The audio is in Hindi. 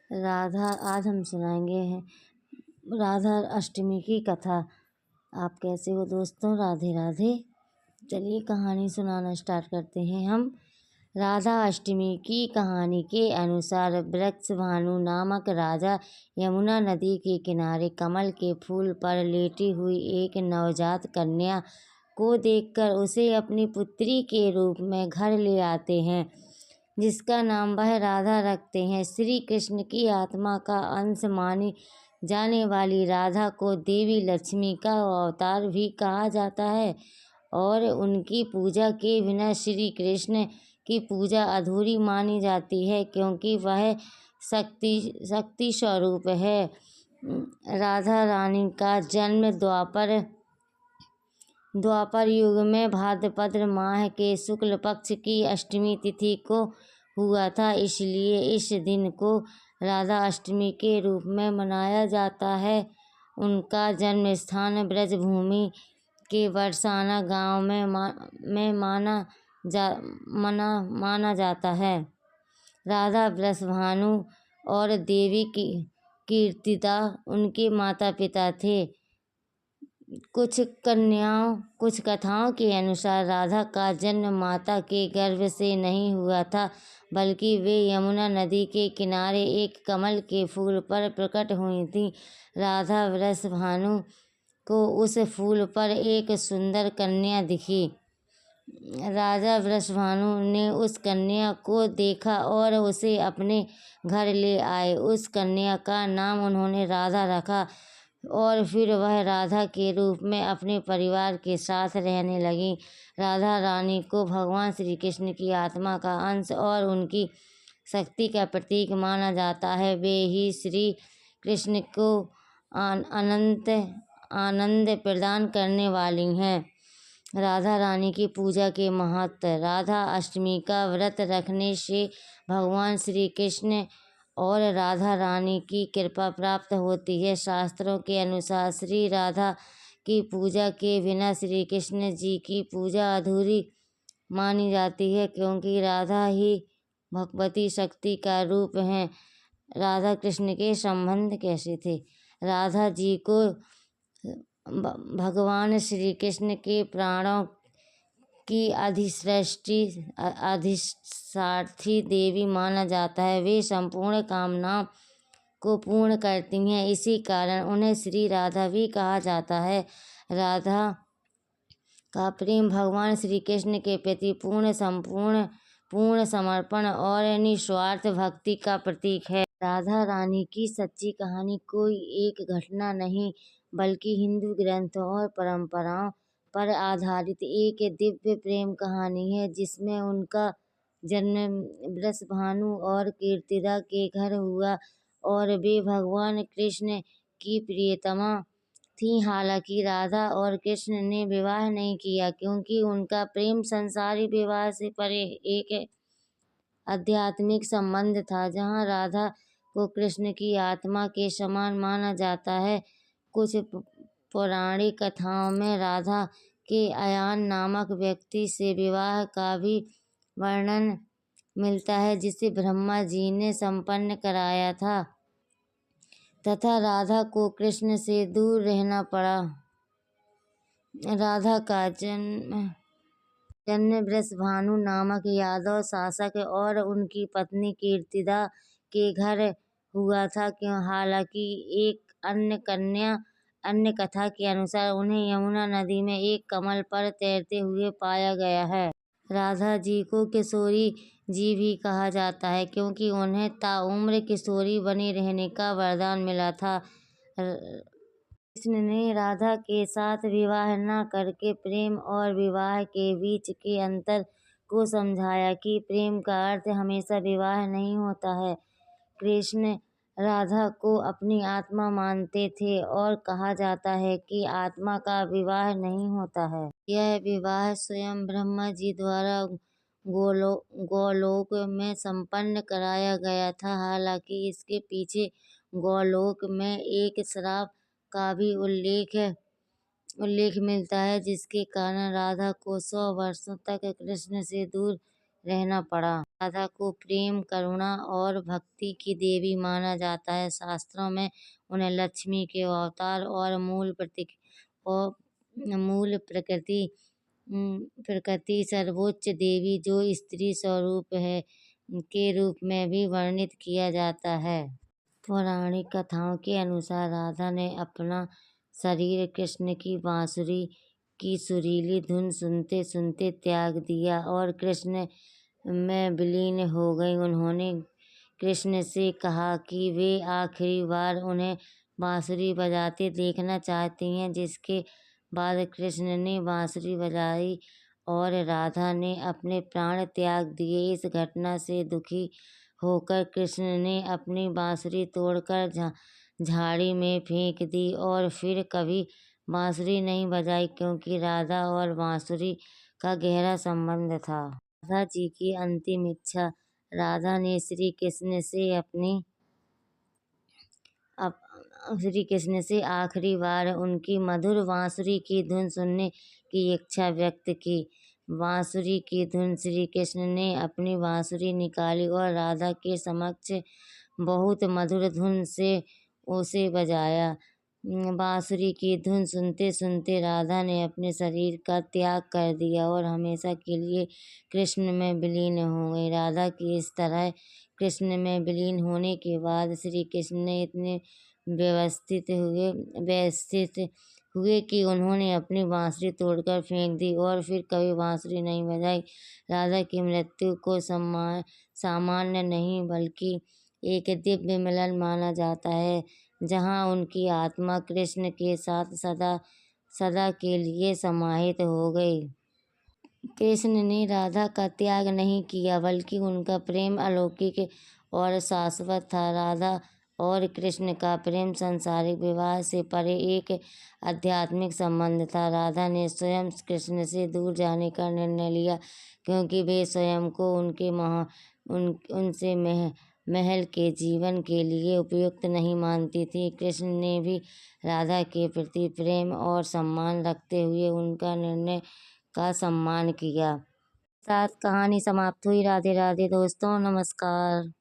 आज हम सुनाएंगे राधा अष्टमी की कथा। आप कैसे हो दोस्तों? राधे राधे। चलिए कहानी सुनाना स्टार्ट करते हैं हम। राधा अष्टमी की कहानी के अनुसार वृषभानु नामक राजा यमुना नदी के किनारे कमल के फूल पर लेटी हुई एक नवजात कन्या को देखकर उसे अपनी पुत्री के रूप में घर ले आते हैं, जिसका नाम वह राधा रखते हैं। श्री कृष्ण की आत्मा का अंश मानी जाने वाली राधा को देवी लक्ष्मी का अवतार भी कहा जाता है और उनकी पूजा के बिना श्री कृष्ण की पूजा अधूरी मानी जाती है, क्योंकि वह शक्ति स्वरूप है। राधा रानी का जन्म द्वापर युग में भाद्रपद माह के शुक्ल पक्ष की अष्टमी तिथि को हुआ था, इसलिए इस दिन को राधा अष्टमी के रूप में मनाया जाता है। उनका जन्म स्थान ब्रजभूमि के बरसाना गांव में माना जाता है। राधा वृषभानु और देवी कीर्तिदा उनके माता पिता थे। कुछ कथाओं के अनुसार राधा का जन्म माता के गर्भ से नहीं हुआ था, बल्कि वे यमुना नदी के किनारे एक कमल के फूल पर प्रकट हुई थीं। राधा वृषभानु को उस फूल पर एक सुंदर कन्या दिखी। राजा वृषभानु ने उस कन्या को देखा और उसे अपने घर ले आए। उस कन्या का नाम उन्होंने राधा रखा और फिर वह राधा के रूप में अपने परिवार के साथ रहने लगी। राधा रानी को भगवान श्री कृष्ण की आत्मा का अंश और उनकी शक्ति का प्रतीक माना जाता है। वे ही श्री कृष्ण को अनंत आनंद प्रदान करने वाली हैं। राधा रानी की पूजा के महत्व। राधा अष्टमी का व्रत रखने से भगवान श्री कृष्ण और राधा रानी की कृपा प्राप्त होती है। शास्त्रों के अनुसार श्री राधा की पूजा के बिना श्री कृष्ण जी की पूजा अधूरी मानी जाती है, क्योंकि राधा ही भगवती शक्ति का रूप हैं। राधा कृष्ण के संबंध कैसे थे? राधा जी को भगवान श्री कृष्ण के प्राणों की अधिष्ठात्री देवी माना जाता है। वे संपूर्ण कामनाओं को पूर्ण करती हैं, इसी कारण उन्हें श्री राधा भी कहा जाता है। राधा का प्रेम भगवान श्री कृष्ण के प्रति पूर्ण समर्पण और निस्वार्थ भक्ति का प्रतीक है। राधा रानी की सच्ची कहानी कोई एक घटना नहीं, बल्कि हिंदू ग्रंथों और परंपराओं पर आधारित एक दिव्य प्रेम कहानी है, जिसमें उनका जन्म वृषभानु और कीर्तिदा के घर हुआ और वे भगवान कृष्ण की प्रियतमा थीं। हालांकि राधा और कृष्ण ने विवाह नहीं किया, क्योंकि उनका प्रेम संसारी विवाह से परे एक आध्यात्मिक संबंध था, जहां राधा को कृष्ण की आत्मा के समान माना जाता है। कुछ पौराणिक कथाओं में राधा के अयान नामक व्यक्ति से विवाह का भी वर्णन मिलता है, जिसे ब्रह्मा जी ने संपन्न कराया था तथा राधा को कृष्ण से दूर रहना पड़ा। राधा का जन्म वृषभानु नामक यादव शासक और उनकी पत्नी कीर्तिदा के घर हुआ था। हालांकि एक अन्य कथा के अनुसार उन्हें यमुना नदी में एक कमल पर तैरते हुए पाया गया है। राधा जी को किशोरी जी भी कहा जाता है, क्योंकि उन्हें ताउम्र किशोरी बने रहने का वरदान मिला था। कृष्ण ने राधा के साथ विवाह न करके प्रेम और विवाह के बीच के अंतर को समझाया कि प्रेम का अर्थ हमेशा विवाह नहीं होता है। कृष्ण राधा को अपनी आत्मा मानते थे और कहा जाता है कि आत्मा का विवाह नहीं होता है। यह विवाह स्वयं ब्रह्मा जी द्वारा गोलोक में संपन्न कराया गया था। हालांकि इसके पीछे गोलोक में एक श्राप का भी उल्लेख मिलता है, जिसके कारण राधा को 100 वर्षों तक कृष्ण से दूर रहना पड़ा। राधा को प्रेम, करुणा और भक्ति की देवी माना जाता है। शास्त्रों में उन्हें लक्ष्मी के अवतार और मूल प्रकृति सर्वोच्च देवी जो स्त्री स्वरूप है के रूप में भी वर्णित किया जाता है। पौराणिक कथाओं के अनुसार राधा ने अपना शरीर कृष्ण की बांसुरी की सुरीली धुन सुनते सुनते त्याग दिया और कृष्ण में विलीन हो गई। उन्होंने कृष्ण से कहा कि वे आखिरी बार उन्हें बांसुरी बजाते देखना चाहती हैं, जिसके बाद कृष्ण ने बांसुरी बजाई और राधा ने अपने प्राण त्याग दिए। इस घटना से दुखी होकर कृष्ण ने अपनी बांसुरी तोड़कर झाड़ी में फेंक दी और फिर कभी बांसुरी नहीं बजाई, क्योंकि राधा और बांसुरी का गहरा संबंध था। राधा जी की अंतिम इच्छा। राधा ने श्री कृष्ण से आखिरी बार उनकी मधुर बांसुरी की धुन सुनने की इच्छा व्यक्त की। बांसुरी की धुन श्री कृष्ण ने अपनी बांसुरी निकाली और राधा के समक्ष बहुत मधुर धुन से उसे बजाया। बांसुरी की धुन सुनते सुनते राधा ने अपने शरीर का त्याग कर दिया और हमेशा के लिए कृष्ण में विलीन हो गई। राधा की इस तरह कृष्ण में विलीन होने के बाद श्री कृष्ण ने इतने व्यवस्थित हुए कि उन्होंने अपनी बांसुरी तोड़कर फेंक दी और फिर कभी बांसुरी नहीं बजाई। राधा की मृत्यु को सामान्य नहीं बल्कि एक दिव्य मिलन माना जाता है, जहाँ उनकी आत्मा कृष्ण के साथ सदा सदा के लिए समाहित हो गई। कृष्ण ने राधा का त्याग नहीं किया, बल्कि उनका प्रेम अलौकिक और शाश्वत था। राधा और कृष्ण का प्रेम सांसारिक विवाह से परे एक आध्यात्मिक संबंध था। राधा ने स्वयं कृष्ण से दूर जाने का निर्णय लिया, क्योंकि वे स्वयं को उनसे महल के जीवन के लिए उपयुक्त नहीं मानती थी। कृष्ण ने भी राधा के प्रति प्रेम और सम्मान रखते हुए उनका निर्णय का सम्मान किया। साथ कहानी समाप्त हुई। राधे राधे दोस्तों, नमस्कार।